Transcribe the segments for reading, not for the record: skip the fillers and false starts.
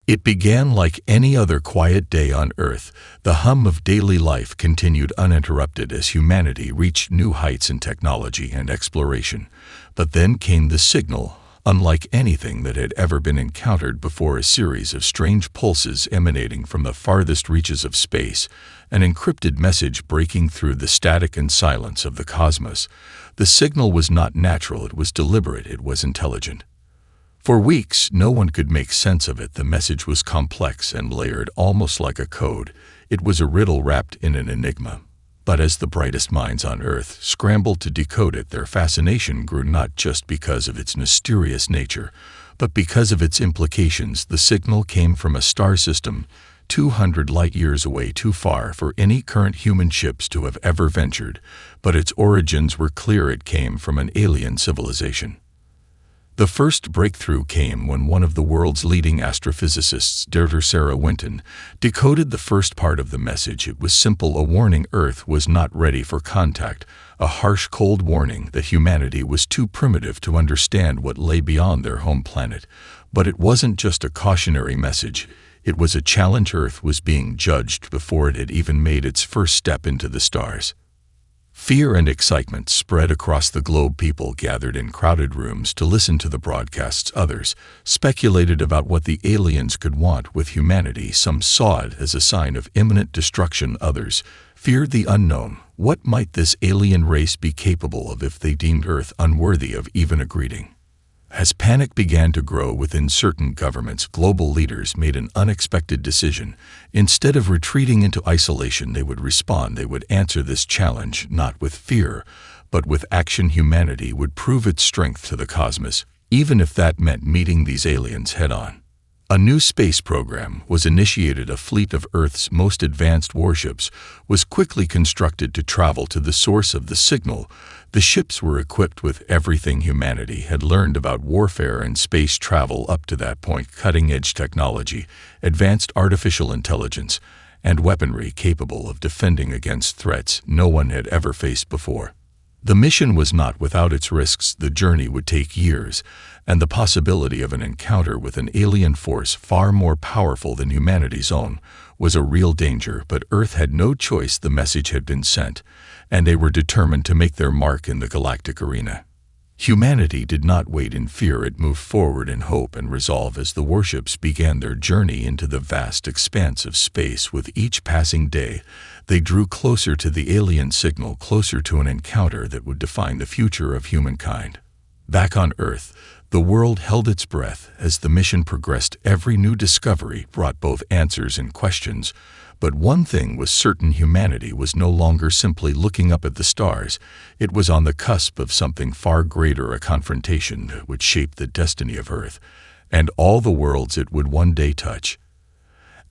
It began like any other quiet day on Earth. The hum of daily life continued uninterrupted as humanity reached new heights in technology and exploration. But then came the signal, unlike anything that had ever been encountered before, a series of strange pulses emanating from the farthest reaches of space, an encrypted message breaking through the static and silence of the cosmos. The signal was not natural, it was deliberate, it was intelligent. For weeks, no one could make sense of it. The message was complex and layered, almost like a code. It was a riddle wrapped in an enigma. But as the brightest minds on Earth scrambled to decode it, their fascination grew, not just because of its mysterious nature, but because of its implications. The signal came from a star system 200 light-years away, too far for any current human ships to have ever ventured, but its origins were clear. It came from an alien civilization. The first breakthrough came when one of the world's leading astrophysicists, Dr. Sarah Winton, decoded the first part of the message. It was simple, a warning Earth was not ready for contact, a harsh, cold warning that humanity was too primitive to understand what lay beyond their home planet. But it wasn't just a cautionary message. It was a challenge. Earth was being judged before it had even made its first step into the stars. Fear and excitement spread across the globe. People gathered in crowded rooms to listen to the broadcasts. Others speculated about what the aliens could want with humanity. Some saw it as a sign of imminent destruction. Others feared the unknown. What might this alien race be capable of if they deemed Earth unworthy of even a greeting? As panic began to grow within certain governments, global leaders made an unexpected decision. Instead of retreating into isolation, they would respond. They would answer this challenge not with fear, but with action. Humanity would prove its strength to the cosmos, even if that meant meeting these aliens head-on. A new space program was initiated. A fleet of Earth's most advanced warships was quickly constructed to travel to the source of the signal. The ships were equipped with everything humanity had learned about warfare and space travel up to that point: cutting-edge technology, advanced artificial intelligence, and weaponry capable of defending against threats no one had ever faced before. The mission was not without its risks. The journey would take years, and the possibility of an encounter with an alien force far more powerful than humanity's own was a real danger. But Earth had no choice. The message had been sent, and they were determined to make their mark in the galactic arena. Humanity did not wait in fear. It moved forward in hope and resolve as the warships began their journey into the vast expanse of space. With each passing day, they drew closer to the alien signal, closer to an encounter that would define the future of humankind. Back on Earth, the world held its breath as the mission progressed. Every new discovery brought both answers and questions. But one thing was certain: humanity was no longer simply looking up at the stars. It was on the cusp of something far greater, a confrontation that would shape the destiny of Earth and all the worlds it would one day touch.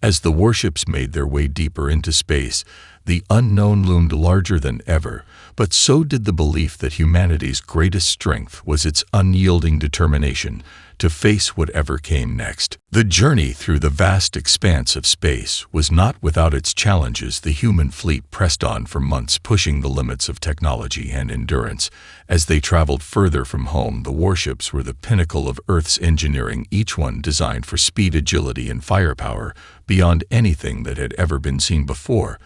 As the warships made their way deeper into space, the unknown loomed larger than ever, but so did the belief that humanity's greatest strength was its unyielding determination to face whatever came next. The journey through the vast expanse of space was not without its challenges. The human fleet pressed on for months, pushing the limits of technology and endurance. As they traveled further from home, the warships were the pinnacle of Earth's engineering, each one designed for speed, agility, and firepower beyond anything that had ever been seen before.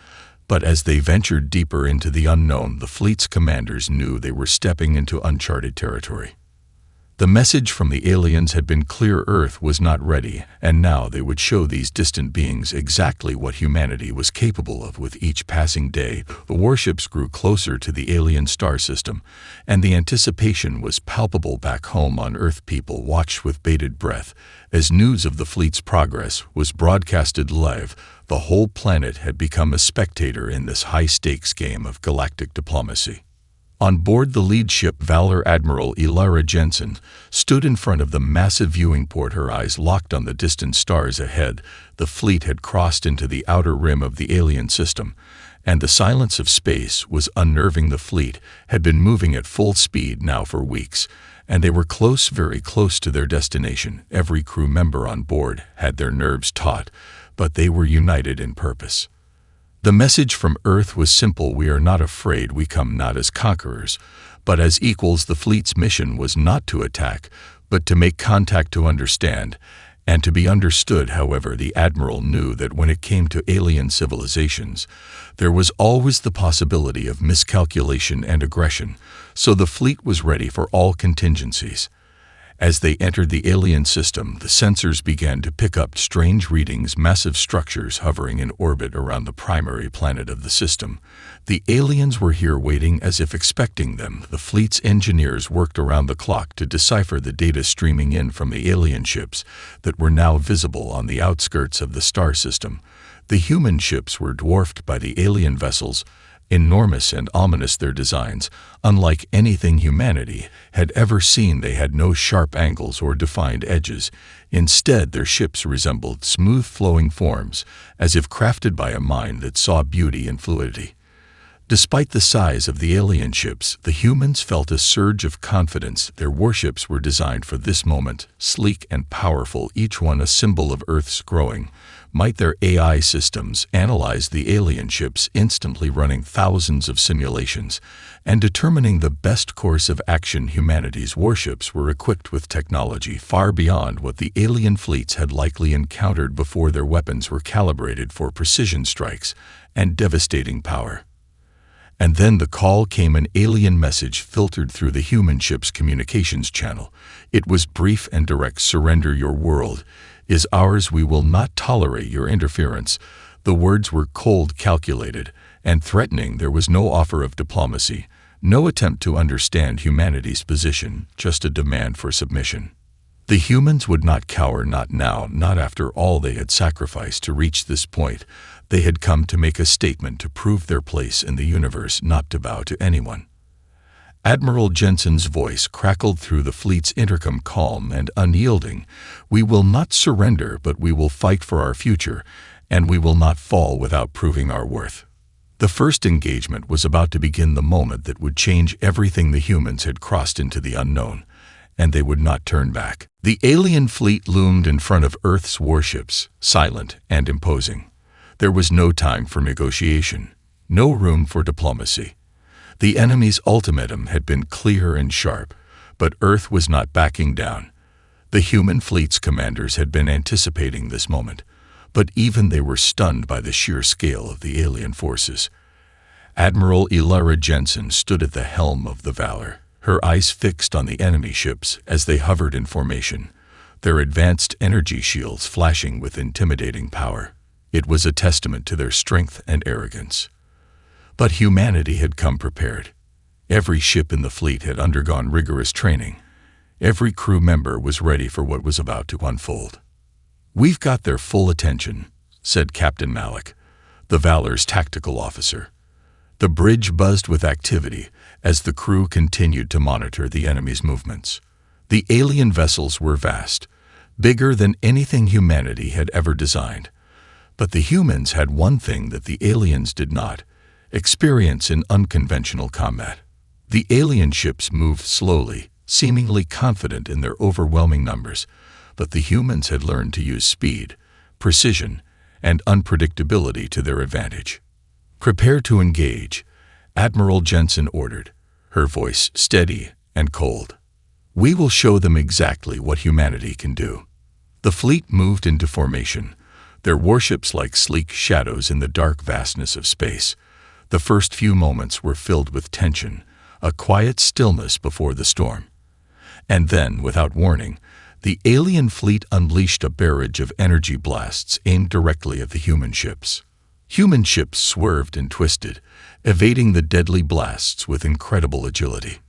But as they ventured deeper into the unknown, the fleet's commanders knew they were stepping into uncharted territory. The message from the aliens had been clear: Earth was not ready, and now they would show these distant beings exactly what humanity was capable of. With each passing day, the warships grew closer to the alien star system, and the anticipation was palpable. Back home on Earth, people watched with bated breath as news of the fleet's progress was broadcasted live. The whole planet had become a spectator in this high-stakes game of galactic diplomacy. On board the lead ship, Valor, Admiral Elira Jensen stood in front of the massive viewing port, her eyes locked on the distant stars ahead. The fleet had crossed into the outer rim of the alien system, and the silence of space was unnerving. The fleet had been moving at full speed now for weeks, and they were close, very close to their destination. Every crew member on board had their nerves taut, but they were united in purpose. The message from Earth was simple: we are not afraid. We come not as conquerors, but as equals. The fleet's mission was not to attack, but to make contact, to understand, And to be understood, however, the Admiral knew that when it came to alien civilizations, there was always the possibility of miscalculation and aggression, so the fleet was ready for all contingencies. As they entered the alien system, the sensors began to pick up strange readings, massive structures hovering in orbit around the primary planet of the system. The aliens were here waiting as if expecting them. The fleet's engineers worked around the clock to decipher the data streaming in from the alien ships that were now visible on the outskirts of the star system. The human ships were dwarfed by the alien vessels, enormous and ominous their designs, unlike anything humanity had ever seen. They had no sharp angles or defined edges. Instead, their ships resembled smooth flowing forms, as if crafted by a mind that saw beauty in fluidity. Despite the size of the alien ships, the humans felt a surge of confidence. Their warships were designed for this moment, sleek and powerful, each one a symbol of Earth's growing might. Their AI systems analyzed the alien ships, instantly running thousands of simulations and determining the best course of action. Humanity's warships were equipped with technology far beyond what the alien fleets had likely encountered before. Their weapons were calibrated for precision strikes and devastating power. And then the call came. An alien message filtered through the human ship's communications channel. It was brief and direct. "Surrender. Your world is ours. We will not tolerate your interference." The words were cold, calculated, and threatening. There was no offer of diplomacy, no attempt to understand humanity's position, just a demand for submission. The humans would not cower, not now, not after all they had sacrificed to reach this point. They had come to make a statement, to prove their place in the universe, not to bow to anyone. Admiral Jensen's voice crackled through the fleet's intercom, calm and unyielding. "We will not surrender, but we will fight for our future, and we will not fall without proving our worth." The first engagement was about to begin, the moment that would change everything. The humans had crossed into the unknown, and they would not turn back. The alien fleet loomed in front of Earth's warships, silent and imposing. There was no time for negotiation, no room for diplomacy. The enemy's ultimatum had been clear and sharp, but Earth was not backing down. The human fleet's commanders had been anticipating this moment, but even they were stunned by the sheer scale of the alien forces. Admiral Elara Jensen stood at the helm of the Valor, her eyes fixed on the enemy ships as they hovered in formation, their advanced energy shields flashing with intimidating power. It was a testament to their strength and arrogance. But humanity had come prepared. Every ship in the fleet had undergone rigorous training. Every crew member was ready for what was about to unfold. "We've got their full attention," said Captain Malik, the Valor's tactical officer. The bridge buzzed with activity as the crew continued to monitor the enemy's movements. The alien vessels were vast, bigger than anything humanity had ever designed. But the humans had one thing that the aliens did not: experience in unconventional combat. The alien ships moved slowly, seemingly confident in their overwhelming numbers, but the humans had learned to use speed, precision, and unpredictability to their advantage. "Prepare to engage," Admiral Jensen ordered, her voice steady and cold. "We will show them exactly what humanity can do." The fleet moved into formation, their warships like sleek shadows in the dark vastness of space. The first few moments were filled with tension, a quiet stillness before the storm. And then, without warning, the alien fleet unleashed a barrage of energy blasts aimed directly at the human ships. Human ships swerved and twisted, evading the deadly blasts with incredible agility.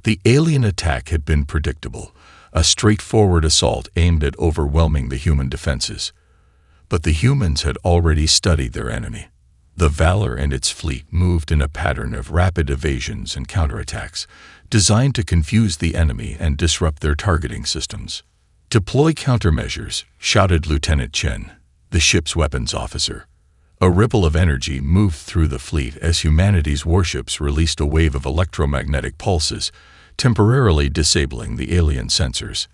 The alien attack had been predictable, a straightforward assault aimed at overwhelming the human defenses. But the humans had already studied their enemy. The Valor and its fleet moved in a pattern of rapid evasions and counterattacks, designed to confuse the enemy and disrupt their targeting systems. "Deploy countermeasures," shouted Lieutenant Chen, the ship's weapons officer. A ripple of energy moved through the fleet as humanity's warships released a wave of electromagnetic pulses, temporarily disabling the alien sensors.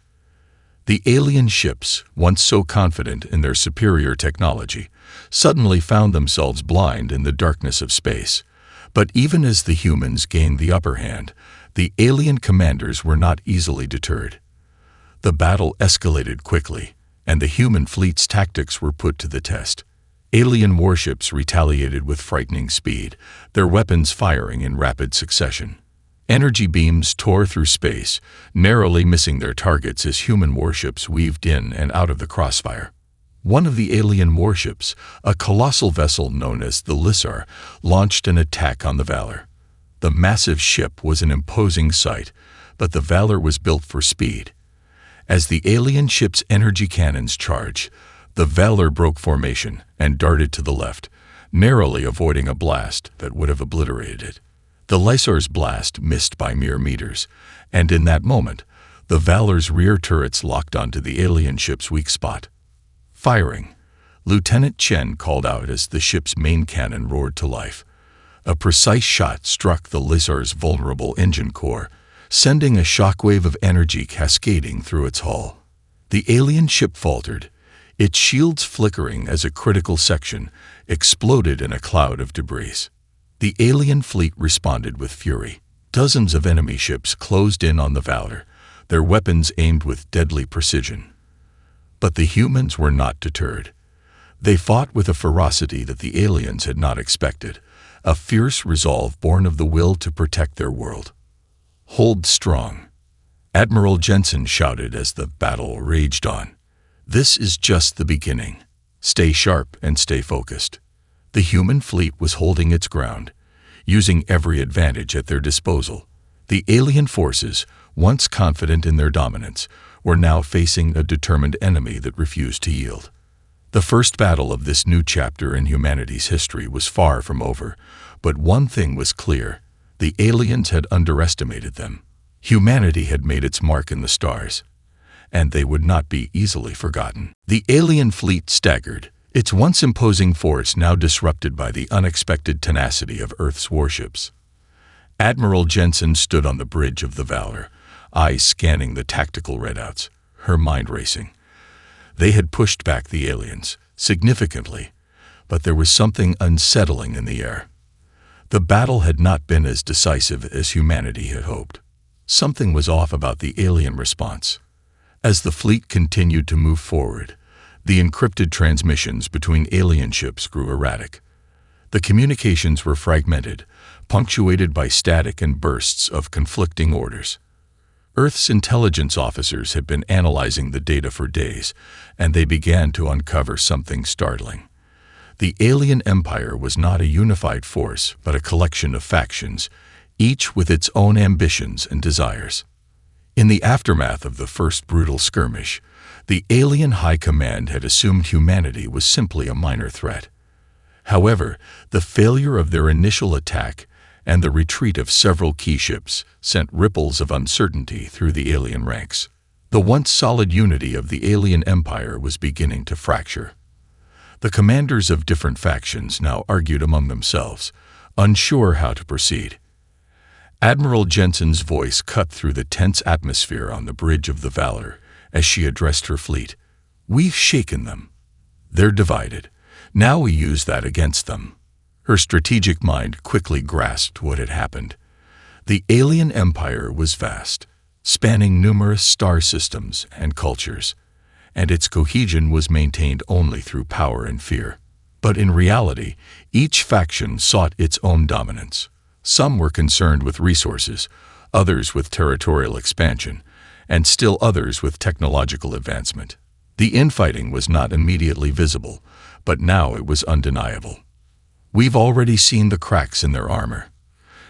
The alien ships, once so confident in their superior technology, suddenly found themselves blind in the darkness of space. But even as the humans gained the upper hand, the alien commanders were not easily deterred. The battle escalated quickly, and the human fleet's tactics were put to the test. Alien warships retaliated with frightening speed, their weapons firing in rapid succession. Energy beams tore through space, narrowly missing their targets as human warships weaved in and out of the crossfire. One of the alien warships, a colossal vessel known as the Lissar, launched an attack on the Valor. The massive ship was an imposing sight, but the Valor was built for speed. As the alien ship's energy cannons charged, the Valor broke formation and darted to the left, narrowly avoiding a blast that would have obliterated it. The Lissar's blast missed by mere meters, and in that moment, the Valor's rear turrets locked onto the alien ship's weak spot. Firing, Lieutenant Chen called out as the ship's main cannon roared to life. A precise shot struck the Lissar's vulnerable engine core, sending a shockwave of energy cascading through its hull. The alien ship faltered, its shields flickering as a critical section exploded in a cloud of debris. The alien fleet responded with fury. Dozens of enemy ships closed in on the Valor, their weapons aimed with deadly precision. But the humans were not deterred. They fought with a ferocity that the aliens had not expected, a fierce resolve born of the will to protect their world. "Hold strong," Admiral Jensen shouted as the battle raged on. "This is just the beginning. Stay sharp and stay focused." The human fleet was holding its ground, using every advantage at their disposal. The alien forces, once confident in their dominance, were now facing a determined enemy that refused to yield. The first battle of this new chapter in humanity's history was far from over, but one thing was clear: the aliens had underestimated them. Humanity had made its mark in the stars, and they would not be easily forgotten. The alien fleet staggered, its once imposing force now disrupted by the unexpected tenacity of Earth's warships. Admiral Jensen stood on the bridge of the Valor, eyes scanning the tactical readouts, her mind racing. They had pushed back the aliens, significantly, but there was something unsettling in the air. The battle had not been as decisive as humanity had hoped. Something was off about the alien response. As the fleet continued to move forward, the encrypted transmissions between alien ships grew erratic. The communications were fragmented, punctuated by static and bursts of conflicting orders. Earth's intelligence officers had been analyzing the data for days, and they began to uncover something startling. The alien empire was not a unified force, but a collection of factions, each with its own ambitions and desires. In the aftermath of the first brutal skirmish, the alien high command had assumed humanity was simply a minor threat. However, the failure of their initial attack and the retreat of several key ships sent ripples of uncertainty through the alien ranks. The once solid unity of the alien empire was beginning to fracture. The commanders of different factions now argued among themselves, unsure how to proceed. Admiral Jensen's voice cut through the tense atmosphere on the bridge of the Valor as she addressed her fleet. "We've shaken them. They're divided. Now we use that against them." Her strategic mind quickly grasped what had happened. The alien empire was vast, spanning numerous star systems and cultures, and its cohesion was maintained only through power and fear. But in reality, each faction sought its own dominance. Some were concerned with resources, others with territorial expansion, and still others with technological advancement. The infighting was not immediately visible, but now it was undeniable. "We've already seen the cracks in their armor,"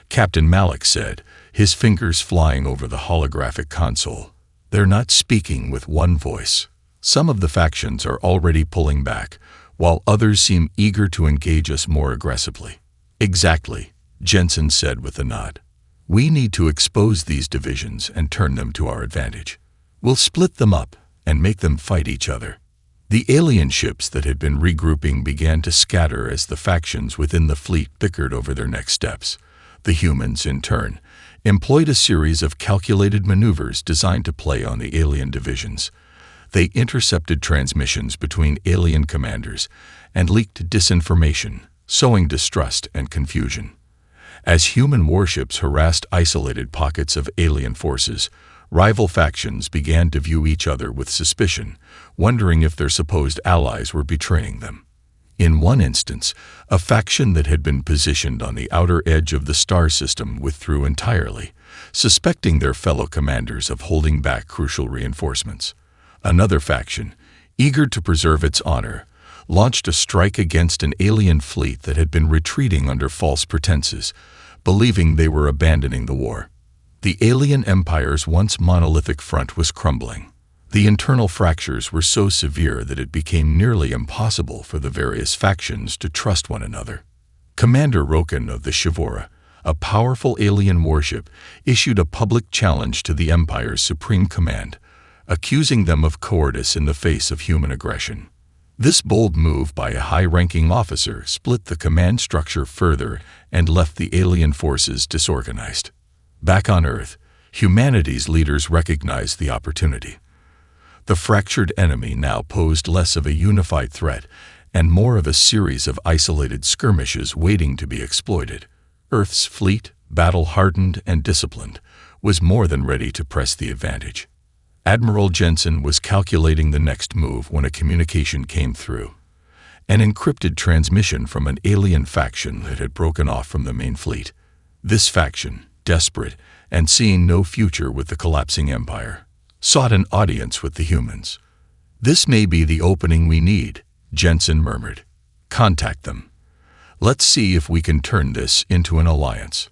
Captain Malik said, his fingers flying over the holographic console. "They're not speaking with one voice. Some of the factions are already pulling back, while others seem eager to engage us more aggressively." "Exactly," Jensen said with a nod. "We need to expose these divisions and turn them to our advantage. We'll split them up and make them fight each other." The alien ships that had been regrouping began to scatter as the factions within the fleet bickered over their next steps. The humans, in turn, employed a series of calculated maneuvers designed to play on the alien divisions. They intercepted transmissions between alien commanders and leaked disinformation, sowing distrust and confusion. As human warships harassed isolated pockets of alien forces, Rival factions began to view each other with suspicion, wondering if their supposed allies were betraying them. In one instance, a faction that had been positioned on the outer edge of the star system withdrew entirely, suspecting their fellow commanders of holding back crucial reinforcements. Another faction, eager to preserve its honor, launched a strike against an alien fleet that had been retreating under false pretenses, believing they were abandoning the war. The alien empire's once monolithic front was crumbling. The internal fractures were so severe that it became nearly impossible for the various factions to trust one another. Commander Roken of the Shivora, a powerful alien warship, issued a public challenge to the Empire's supreme command, accusing them of cowardice in the face of human aggression. This bold move by a high-ranking officer split the command structure further and left the alien forces disorganized. Back on Earth, humanity's leaders recognized the opportunity. The fractured enemy now posed less of a unified threat and more of a series of isolated skirmishes waiting to be exploited. Earth's fleet, battle-hardened and disciplined, was more than ready to press the advantage. Admiral Jensen was calculating the next move when a communication came through. An encrypted transmission from an alien faction that had broken off from the main fleet. This faction, desperate and seeing no future with the collapsing empire, sought an audience with the humans. "This may be the opening we need," Jensen murmured. "Contact them. Let's see if we can turn this into an alliance."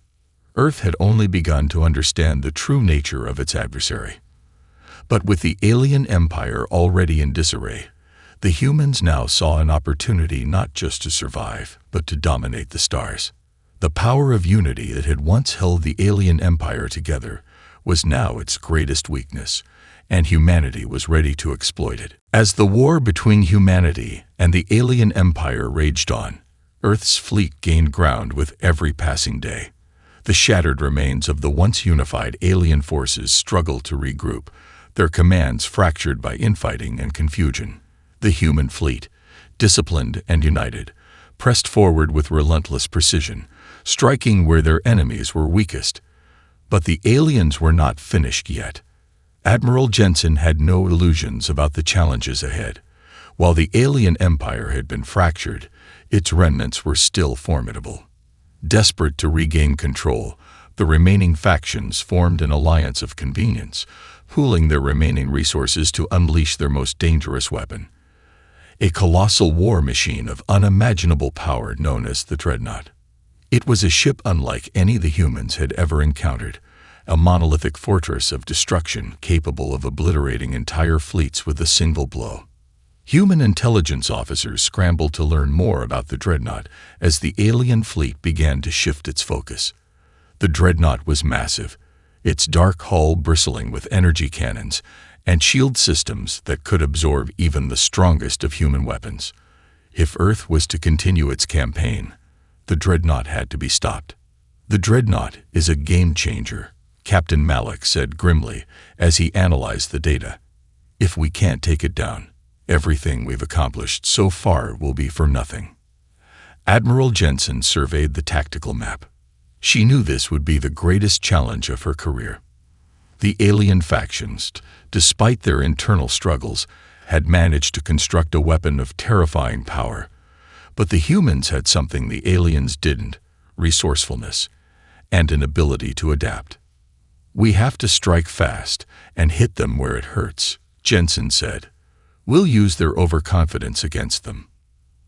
Earth had only begun to understand the true nature of its adversary. But with the alien empire already in disarray, the humans now saw an opportunity not just to survive, but to dominate the stars. The power of unity that had once held the alien empire together was now its greatest weakness, and humanity was ready to exploit it. As the war between humanity and the alien empire raged on, Earth's fleet gained ground with every passing day. The shattered remains of the once unified alien forces struggled to regroup, their commands fractured by infighting and confusion. The human fleet, disciplined and united, pressed forward with relentless precision, striking where their enemies were weakest. But the aliens were not finished yet. Admiral Jensen had no illusions about the challenges ahead. While the alien empire had been fractured, its remnants were still formidable. Desperate to regain control, the remaining factions formed an alliance of convenience, pooling their remaining resources to unleash their most dangerous weapon. A colossal war machine of unimaginable power known as the Dreadnought. It was a ship unlike any the humans had ever encountered, a monolithic fortress of destruction capable of obliterating entire fleets with a single blow. Human intelligence officers scrambled to learn more about the Dreadnought as the alien fleet began to shift its focus. The Dreadnought was massive, its dark hull bristling with energy cannons and shield systems that could absorb even the strongest of human weapons. If Earth was to continue its campaign, the Dreadnought had to be stopped. "The Dreadnought is a game-changer," Captain Malik said grimly as he analyzed the data. "If we can't take it down, everything we've accomplished so far will be for nothing." Admiral Jensen surveyed the tactical map. She knew this would be the greatest challenge of her career. The alien factions, despite their internal struggles, had managed to construct a weapon of terrifying power. But the humans had something the aliens didn't: resourcefulness and an ability to adapt. "We have to strike fast and hit them where it hurts," Jensen said. "We'll use their overconfidence against them."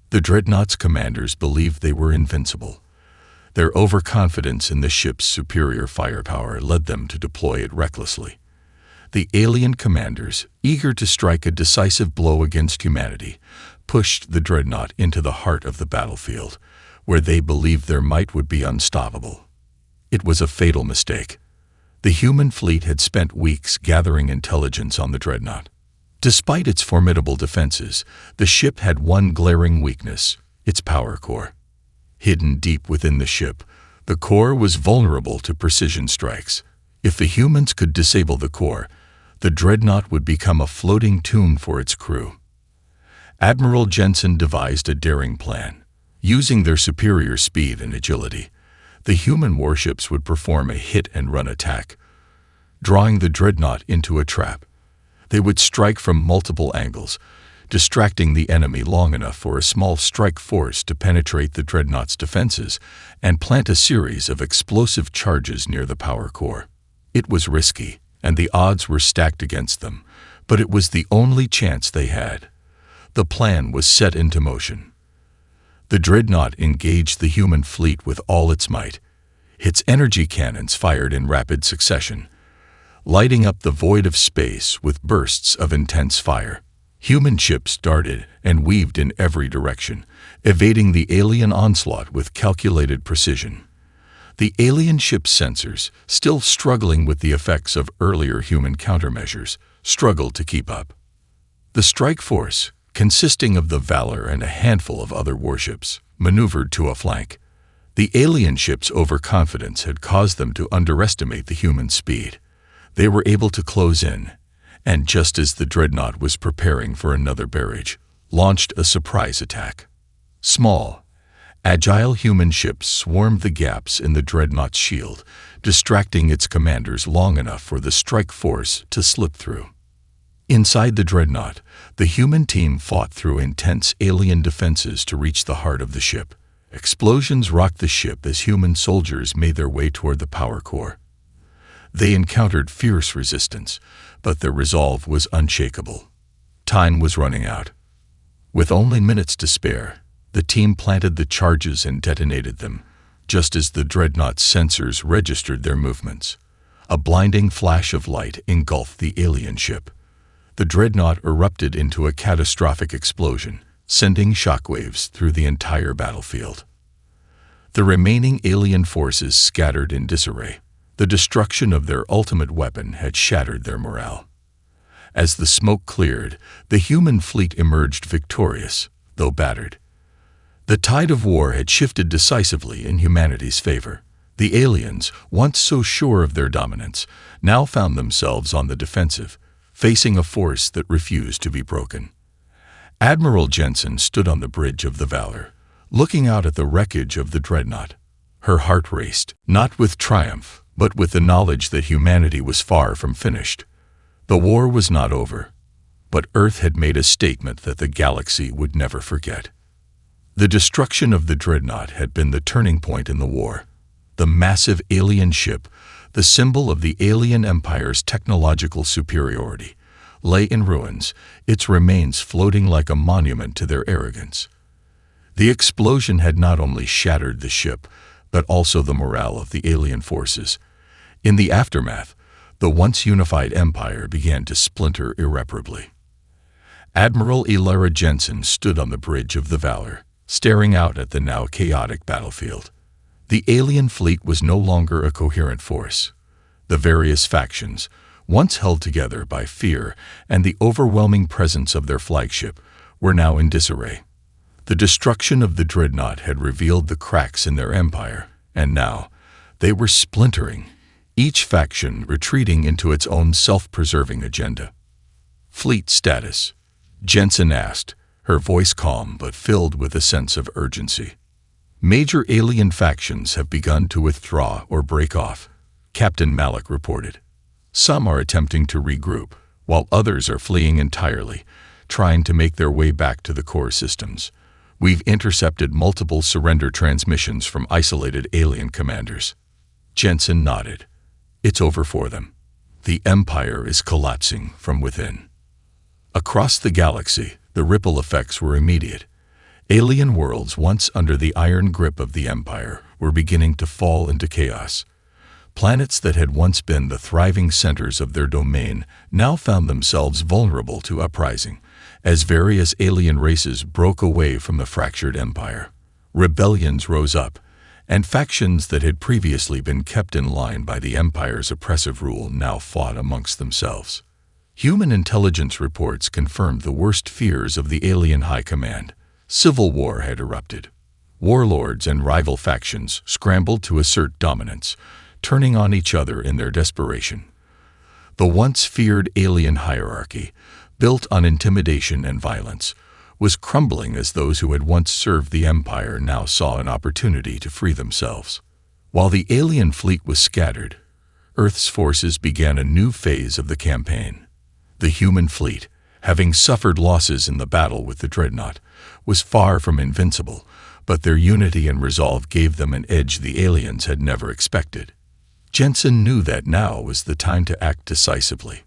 The Dreadnought's commanders believed they were invincible. Their overconfidence in the ship's superior firepower led them to deploy it recklessly. The alien commanders, eager to strike a decisive blow against humanity, pushed the Dreadnought into the heart of the battlefield, where they believed their might would be unstoppable. It was a fatal mistake. The human fleet had spent weeks gathering intelligence on the Dreadnought. Despite its formidable defenses, the ship had one glaring weakness: its power core. Hidden deep within the ship, the core was vulnerable to precision strikes. If the humans could disable the core, the Dreadnought would become a floating tomb for its crew. Admiral Jensen devised a daring plan. Using their superior speed and agility, the human warships would perform a hit-and-run attack. drawing the dreadnought into a trap. They would strike from multiple angles, distracting the enemy long enough for a small strike force to penetrate the dreadnought's defenses and plant a series of explosive charges near the power core. It was risky, and the odds were stacked against them, but it was the only chance they had. The plan was set into motion. The dreadnought engaged the human fleet with all its might. Its energy cannons fired in rapid succession, lighting up the void of space with bursts of intense fire. Human ships darted and weaved in every direction, evading the alien onslaught with calculated precision. The alien ship's sensors, still struggling with the effects of earlier human countermeasures, struggled to keep up. The strike force, consisting of the Valor and a handful of other warships, maneuvered to a flank. The alien ship's overconfidence had caused them to underestimate the human speed. They were able to close in, and just as the dreadnought was preparing for another barrage, launched a surprise attack. Small, agile human ships swarmed the gaps in the dreadnought's shield, distracting its commanders long enough for the strike force to slip through. Inside the dreadnought, the human team fought through intense alien defenses to reach the heart of the ship. Explosions rocked the ship as human soldiers made their way toward the power core. They encountered fierce resistance, but their resolve was unshakable. Time was running out. With only minutes to spare, the team planted the charges and detonated them, just as the dreadnought's sensors registered their movements. A blinding flash of light engulfed the alien ship. The dreadnought erupted into a catastrophic explosion, sending shockwaves through the entire battlefield. The remaining alien forces scattered in disarray. The destruction of their ultimate weapon had shattered their morale. As the smoke cleared, the human fleet emerged victorious, though battered. The tide of war had shifted decisively in humanity's favor. The aliens, once so sure of their dominance, now found themselves on the defensive, facing a force that refused to be broken. Admiral Jensen stood on the bridge of the Valor, looking out at the wreckage of the dreadnought. Her heart raced, not with triumph, but with the knowledge that humanity was far from finished. The war was not over, but Earth had made a statement that the galaxy would never forget. The destruction of the dreadnought had been the turning point in the war. The massive alien ship, the symbol of the alien empire's technological superiority, lay in ruins, its remains floating like a monument to their arrogance. The explosion had not only shattered the ship, but also the morale of the alien forces. In the aftermath, the once unified empire began to splinter irreparably. Admiral Elara Jensen stood on the bridge of the Valor, staring out at the now chaotic battlefield. The alien fleet was no longer a coherent force. The various factions, once held together by fear and the overwhelming presence of their flagship, were now in disarray. The destruction of the dreadnought had revealed the cracks in their empire, and now they were splintering, each faction retreating into its own self-preserving agenda. Fleet status, Jensen asked, her voice calm but filled with a sense of urgency. Major alien factions have begun to withdraw or break off, Captain Malik reported. Some are attempting to regroup, while others are fleeing entirely, trying to make their way back to the core systems. We've intercepted multiple surrender transmissions from isolated alien commanders. Jensen nodded. It's over for them. The Empire is collapsing from within. Across the galaxy, the ripple effects were immediate. Alien worlds once under the iron grip of the Empire were beginning to fall into chaos. Planets that had once been the thriving centers of their domain now found themselves vulnerable to uprising, as various alien races broke away from the fractured empire. Rebellions rose up, and factions that had previously been kept in line by the Empire's oppressive rule now fought amongst themselves. Human intelligence reports confirmed the worst fears of the alien high command. Civil war had erupted. Warlords and rival factions scrambled to assert dominance, turning on each other in their desperation. The once feared alien hierarchy, built on intimidation and violence, was crumbling as those who had once served the Empire now saw an opportunity to free themselves. While the alien fleet was scattered, Earth's forces began a new phase of the campaign. The human fleet, having suffered losses in the battle with the Dreadnought, was far from invincible, but their unity and resolve gave them an edge the aliens had never expected. Jensen knew that now was the time to act decisively.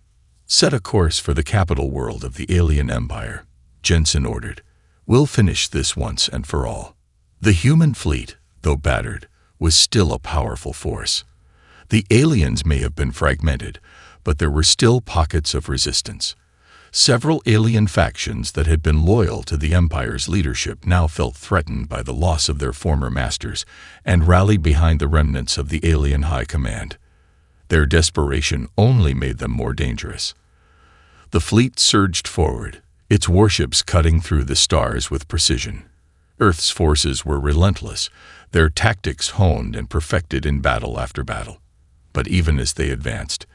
"Set a course for the capital world of the alien empire," Jensen ordered. "We'll finish this once and for all." The human fleet, though battered, was still a powerful force. The aliens may have been fragmented, but there were still pockets of resistance. Several alien factions that had been loyal to the Empire's leadership now felt threatened by the loss of their former masters and rallied behind the remnants of the alien high command. Their desperation only made them more dangerous. The fleet surged forward, its warships cutting through the stars with precision. Earth's forces were relentless, their tactics honed and perfected in battle after battle. But even as they advanced,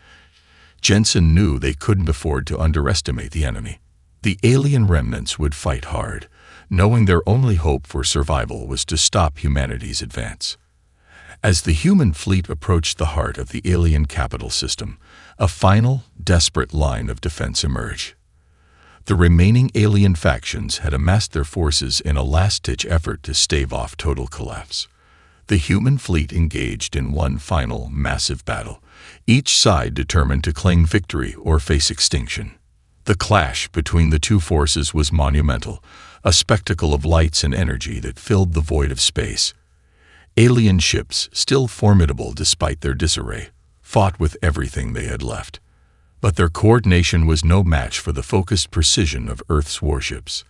Jensen knew they couldn't afford to underestimate the enemy. The alien remnants would fight hard, knowing their only hope for survival was to stop humanity's advance. As the human fleet approached the heart of the alien capital system, a final, desperate line of defense emerged. The remaining alien factions had amassed their forces in a last-ditch effort to stave off total collapse. The human fleet engaged in one final, massive battle, each side determined to claim victory or face extinction. The clash between the two forces was monumental, a spectacle of lights and energy that filled the void of space. Alien ships, still formidable despite their disarray, fought with everything they had left. But their coordination was no match for the focused precision of Earth's warships.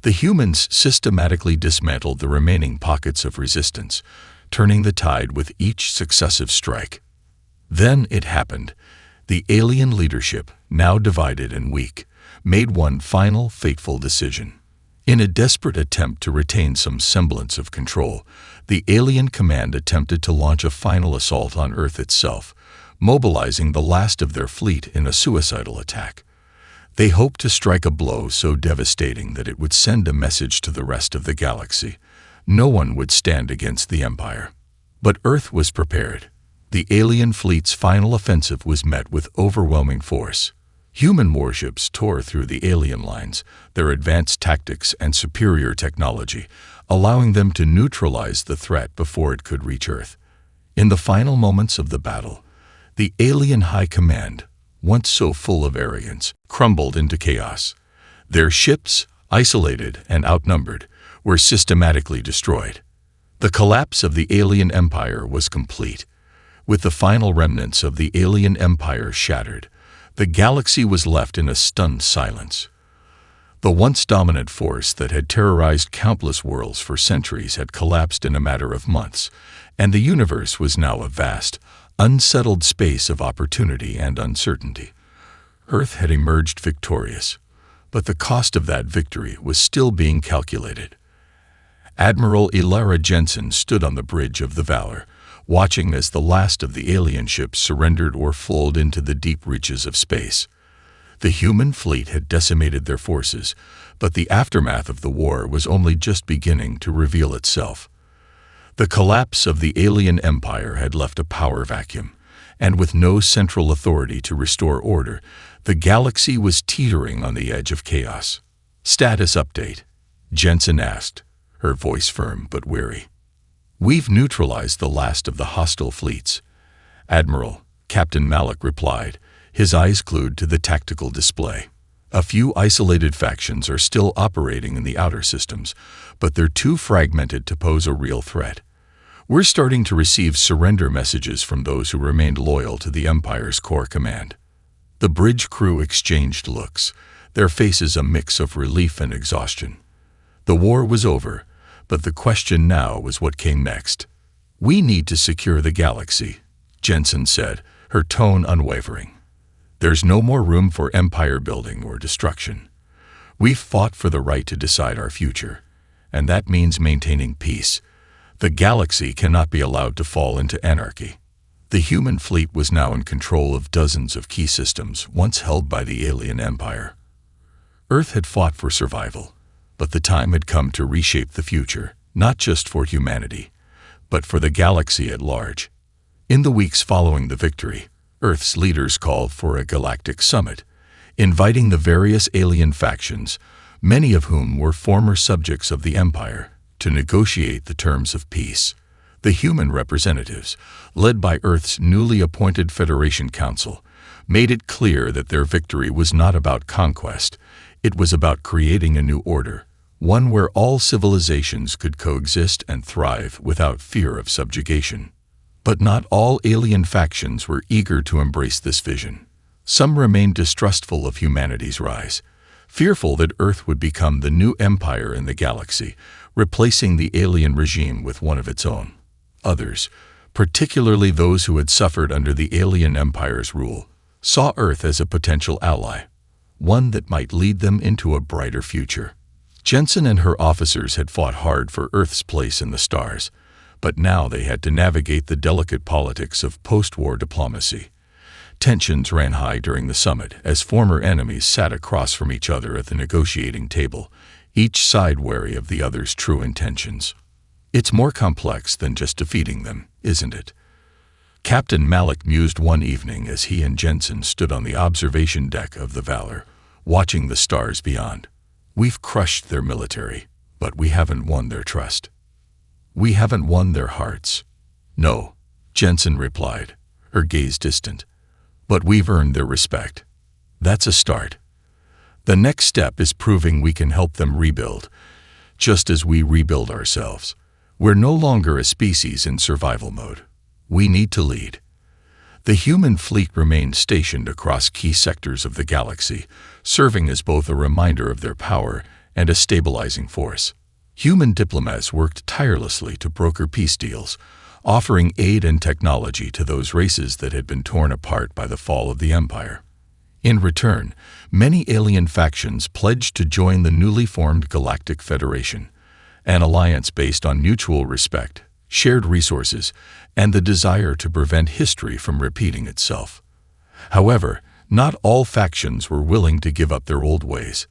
The humans systematically dismantled the remaining pockets of resistance, turning the tide with each successive strike. Then it happened. The alien leadership, now divided and weak, made one final fateful decision. In a desperate attempt to retain some semblance of control, the alien command attempted to launch a final assault on Earth itself, mobilizing the last of their fleet in a suicidal attack. They hoped to strike a blow so devastating that it would send a message to the rest of the galaxy. No one would stand against the Empire. But Earth was prepared. The alien fleet's final offensive was met with overwhelming force. Human warships tore through the alien lines, their advanced tactics and superior technology, allowing them to neutralize the threat before it could reach Earth. In the final moments of the battle, the alien high command, once so full of arrogance, crumbled into chaos. Their ships, isolated and outnumbered, were systematically destroyed. The collapse of the alien empire was complete. With the final remnants of the alien empire shattered, the galaxy was left in a stunned silence. The once dominant force that had terrorized countless worlds for centuries had collapsed in a matter of months, and the universe was now a vast, unsettled space of opportunity and uncertainty. Earth had emerged victorious, but the cost of that victory was still being calculated. Admiral Elara Jensen stood on the bridge of the Valor, watching as the last of the alien ships surrendered or flowed into the deep reaches of space. The human fleet had decimated their forces, but the aftermath of the war was only just beginning to reveal itself. The collapse of the alien empire had left a power vacuum, and with no central authority to restore order, the galaxy was teetering on the edge of chaos. "Status update," Jensen asked, her voice firm but weary. "We've neutralized the last of the hostile fleets," Admiral Captain Malik replied, his eyes glued to the tactical display. "A few isolated factions are still operating in the outer systems, but they're too fragmented to pose a real threat. We're starting to receive surrender messages from those who remained loyal to the Empire's core command." The bridge crew exchanged looks, their faces a mix of relief and exhaustion. The war was over, but the question now was what came next. "We need to secure the galaxy," Jensen said, her tone unwavering. "There's no more room for empire building or destruction. We've fought for the right to decide our future, and that means maintaining peace. The galaxy cannot be allowed to fall into anarchy." The human fleet was now in control of dozens of key systems once held by the alien empire. Earth had fought for survival, but the time had come to reshape the future, not just for humanity, but for the galaxy at large. In the weeks following the victory, Earth's leaders called for a galactic summit, inviting the various alien factions, many of whom were former subjects of the Empire, to negotiate the terms of peace. The human representatives, led by Earth's newly appointed Federation Council, made it clear that their victory was not about conquest. It was about creating a new order, one where all civilizations could coexist and thrive without fear of subjugation. But not all alien factions were eager to embrace this vision. Some remained distrustful of humanity's rise, fearful that Earth would become the new empire in the galaxy, replacing the alien regime with one of its own. Others, particularly those who had suffered under the alien empire's rule, saw Earth as a potential ally, one that might lead them into a brighter future. Jensen and her officers had fought hard for Earth's place in the stars, but now they had to navigate the delicate politics of post-war diplomacy. Tensions ran high during the summit as former enemies sat across from each other at the negotiating table, each side wary of the other's true intentions. It's more complex than just defeating them, isn't it? Captain Malik mused one evening as he and Jensen stood on the observation deck of the Valor, watching the stars beyond. We've crushed their military, but we haven't won their trust. We haven't won their hearts. No, Jensen replied, her gaze distant. But we've earned their respect. That's a start. The next step is proving we can help them rebuild, just as we rebuild ourselves. We're no longer a species in survival mode. We need to lead. The human fleet remained stationed across key sectors of the galaxy, serving as both a reminder of their power and a stabilizing force. Human diplomats worked tirelessly to broker peace deals, offering aid and technology to those races that had been torn apart by the fall of the Empire. In return, many alien factions pledged to join the newly formed Galactic Federation, an alliance based on mutual respect, shared resources, and the desire to prevent history from repeating itself. However, not all factions were willing to give up their old ways.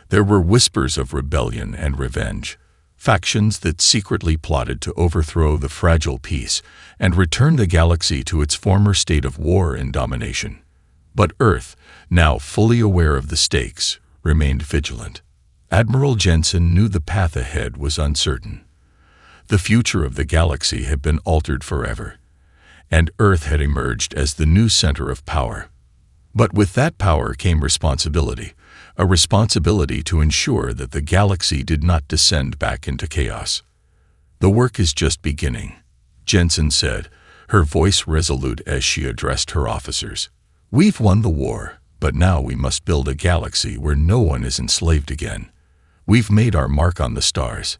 There were whispers of rebellion and revenge, factions that secretly plotted to overthrow the fragile peace and return the galaxy to its former state of war and domination. But Earth, now fully aware of the stakes, remained vigilant. Admiral Jensen knew the path ahead was uncertain. The future of the galaxy had been altered forever, and Earth had emerged as the new center of power. But with that power came responsibility, a responsibility to ensure that the galaxy did not descend back into chaos. The work is just beginning, Jensen said, her voice resolute as she addressed her officers. We've won the war, but now we must build a galaxy where no one is enslaved again. We've made our mark on the stars,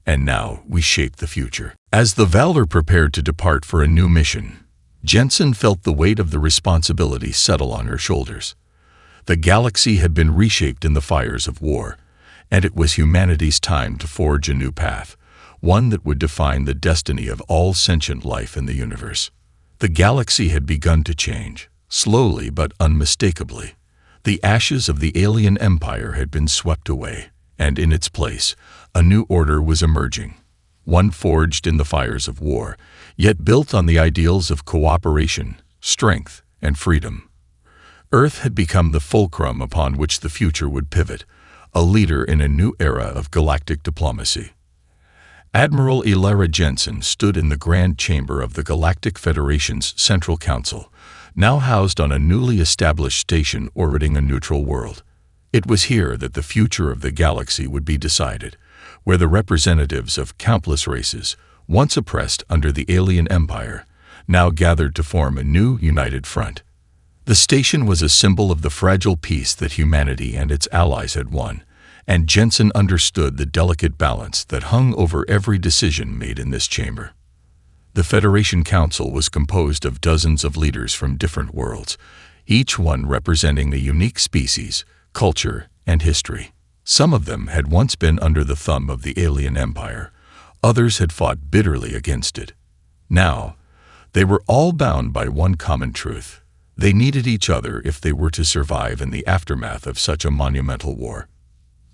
and now we shape the future. As the Valor prepared to depart for a new mission, Jensen felt the weight of the responsibility settle on her shoulders. The galaxy had been reshaped in the fires of war, and it was humanity's time to forge a new path, one that would define the destiny of all sentient life in the universe. The galaxy had begun to change, slowly but unmistakably. The ashes of the alien empire had been swept away, and in its place, a new order was emerging, one forged in the fires of war, yet built on the ideals of cooperation, strength, and freedom. Earth had become the fulcrum upon which the future would pivot, a leader in a new era of galactic diplomacy. Admiral Elara Jensen stood in the Grand Chamber of the Galactic Federation's Central Council, now housed on a newly established station orbiting a neutral world. It was here that the future of the galaxy would be decided, where the representatives of countless races, once oppressed under the alien empire, now gathered to form a new united front. The station was a symbol of the fragile peace that humanity and its allies had won, and Jensen understood the delicate balance that hung over every decision made in this chamber. The Federation Council was composed of dozens of leaders from different worlds, each one representing a unique species, culture, and history. Some of them had once been under the thumb of the alien empire. Others had fought bitterly against it. Now, they were all bound by one common truth. They needed each other if they were to survive in the aftermath of such a monumental war.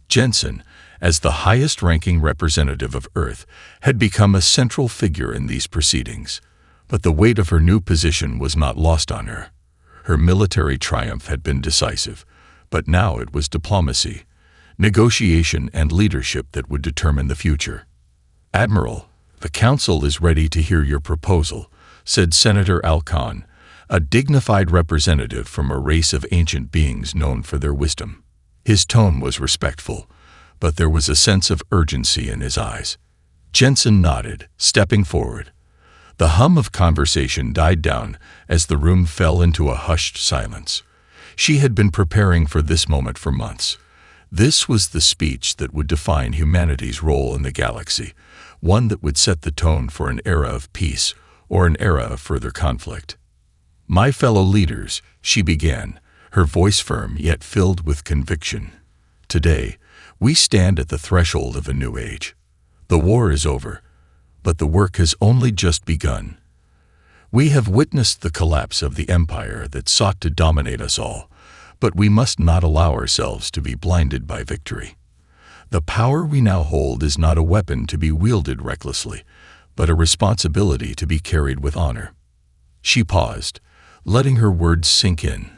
Jensen, as the highest-ranking representative of Earth, had become a central figure in these proceedings, but the weight of her new position was not lost on her. Her military triumph had been decisive, but now it was diplomacy, negotiation, and leadership that would determine the future. "Admiral, the Council is ready to hear your proposal," said Senator Alcon, a dignified representative from a race of ancient beings known for their wisdom. His tone was respectful, but there was a sense of urgency in his eyes. Jensen nodded, stepping forward. The hum of conversation died down as the room fell into a hushed silence. She had been preparing for this moment for months. This was the speech that would define humanity's role in the galaxy, one that would set the tone for an era of peace or an era of further conflict. "My fellow leaders," she began, her voice firm yet filled with conviction. "Today, we stand at the threshold of a new age. The war is over, but the work has only just begun. We have witnessed the collapse of the empire that sought to dominate us all, but we must not allow ourselves to be blinded by victory. The power we now hold is not a weapon to be wielded recklessly, but a responsibility to be carried with honor." She paused, letting her words sink in.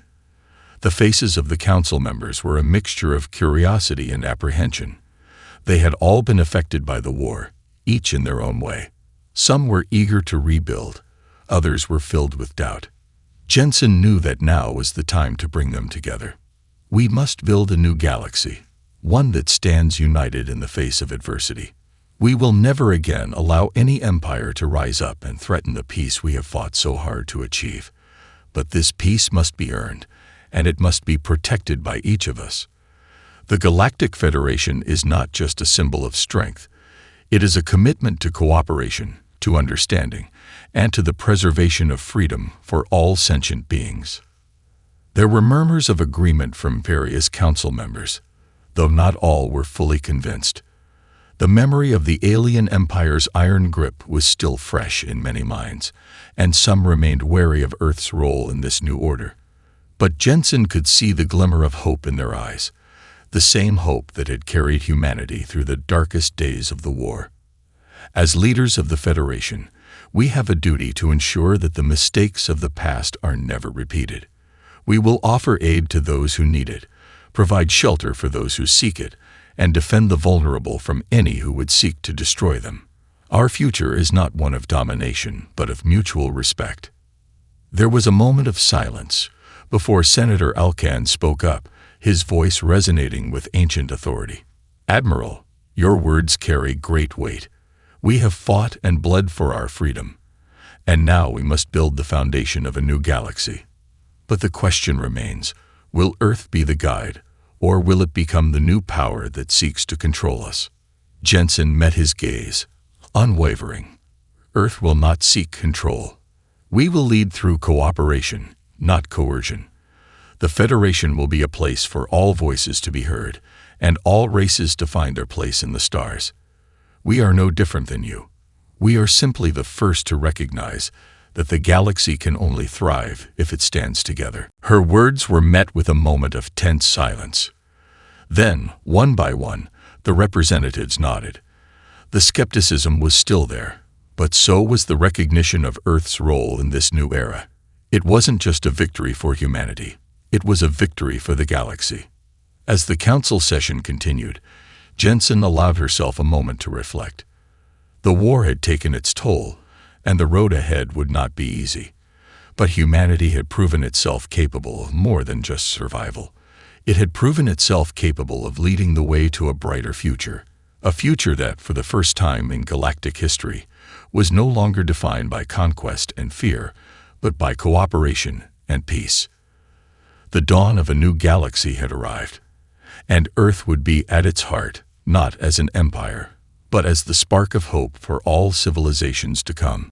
The faces of the council members were a mixture of curiosity and apprehension. They had all been affected by the war, each in their own way. Some were eager to rebuild, others were filled with doubt. Jensen knew that now was the time to bring them together. "We must build a new galaxy, one that stands united in the face of adversity. We will never again allow any empire to rise up and threaten the peace we have fought so hard to achieve. But this peace must be earned, and it must be protected by each of us. The Galactic Federation is not just a symbol of strength. It is a commitment to cooperation, to understanding, and to the preservation of freedom for all sentient beings." There were murmurs of agreement from various council members, though not all were fully convinced. The memory of the alien empire's iron grip was still fresh in many minds, and some remained wary of Earth's role in this new order. But Jensen could see the glimmer of hope in their eyes, the same hope that had carried humanity through the darkest days of the war. "As leaders of the Federation, we have a duty to ensure that the mistakes of the past are never repeated. We will offer aid to those who need it, provide shelter for those who seek it, and defend the vulnerable from any who would seek to destroy them. Our future is not one of domination, but of mutual respect." There was a moment of silence before Senator Alcan spoke up, his voice resonating with ancient authority. "Admiral, your words carry great weight. We have fought and bled for our freedom, and now we must build the foundation of a new galaxy. But the question remains, will Earth be the guide, or will it become the new power that seeks to control us?" Jensen met his gaze, unwavering. "Earth will not seek control. We will lead through cooperation, not coercion. The Federation will be a place for all voices to be heard, and all races to find their place in the stars. We are no different than you. We are simply the first to recognize that the galaxy can only thrive if it stands together." Her words were met with a moment of tense silence. Then, one by one, the representatives nodded. The skepticism was still there, but so was the recognition of Earth's role in this new era. It wasn't just a victory for humanity. It was a victory for the galaxy. As the council session continued, Jensen allowed herself a moment to reflect. The war had taken its toll, and the road ahead would not be easy. But humanity had proven itself capable of more than just survival. It had proven itself capable of leading the way to a brighter future, a future that, for the first time in galactic history, was no longer defined by conquest and fear, but by cooperation and peace. The dawn of a new galaxy had arrived, and Earth would be at its heart, not as an empire, but as the spark of hope for all civilizations to come.